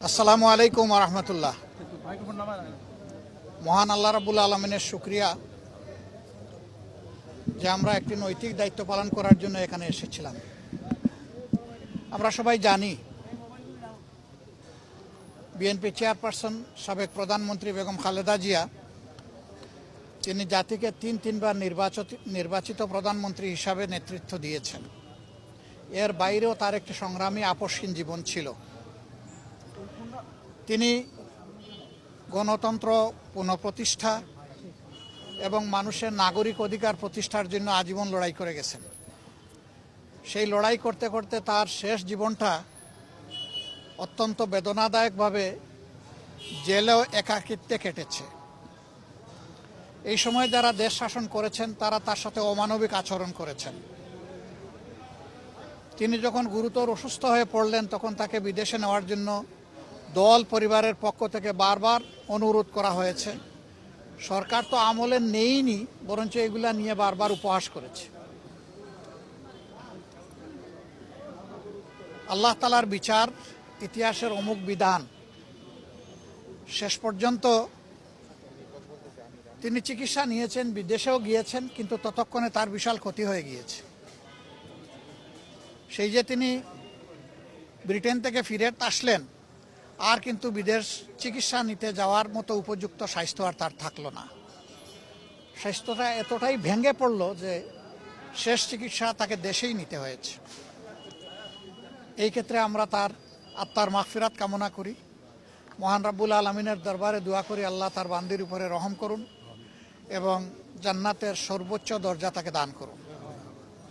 আসসালামু আলাইকুম ওয়া রাহমাতুল্লাহ। মহান আল্লাহ রাব্বুল আলামিনের শুকরিয়া যে আমরা একটি নৈতিক দায়িত্ব পালন করার জন্য এখানে এসেছিলাম। আমরা সবাই জানি বিএনপি চেয়ারপারসন সাবেক প্রধানমন্ত্রী বেগম খালেদা জিয়া তিনি জাতিকে তিনবার নির্বাচিত প্রধানমন্ত্রী হিসাবে নেতৃত্ব দিয়েছেন। এর বাইরেও তার একটি সংগ্রামী আপসহীন জীবন ছিল। তিনি গণতন্ত্র পুনঃপ্রতিষ্ঠা এবং মানুষের নাগরিক অধিকার প্রতিষ্ঠার জন্য আজীবন লড়াই করে গেছেন। সেই লড়াই করতে করতে তার শেষ জীবনটা অত্যন্ত বেদনাদায়কভাবে জেলেও একাকিত্বে কেটেছে। এই সময় যারা দেশ শাসন করেছেন তারা তার সাথে অমানবিক আচরণ করেছেন। তিনি যখন গুরুতর অসুস্থ হয়ে পড়লেন তখন তাকে বিদেশে নেওয়ার জন্য দল পরিবারের পক্ষ থেকে বারবার অনুরোধ করা হয়েছে। সরকার তো আমলে নেইনি, বরঞ্চ এগুলা নিয়ে বারবার উপহাস করেছে। আল্লাহ তাআলার বিচার ইতিহাসের অমুক বিধান। শেষ পর্যন্ত তিনি চিকিৎসা নিয়েছেন, বিদেশেও গিয়েছেন, কিন্তু ততক্ষণে তার বিশাল ক্ষতি হয়ে গিয়েছে। সেই যে তিনি ব্রিটেন থেকে ফিরে আসলেন, আর কিন্তু বিদেশ চিকিৎসা নিতে যাওয়ার মতো উপযুক্ত স্বাস্থ্য আর তার থাকলো না। স্বাস্থ্যটা এতটাই ভেঙে পড়ল যে শেষ চিকিৎসা তাকে দেশেই নিতে হয়েছে। এই ক্ষেত্রে আমরা তার আত্মার মাগফিরাত কামনা করি। মহান রাব্বুল আলামিনের দরবারে দোয়া করি আল্লাহ তার বান্দির উপরে রহম করুন এবং জান্নাতের সর্বোচ্চ দরজা তাকে দান করুন।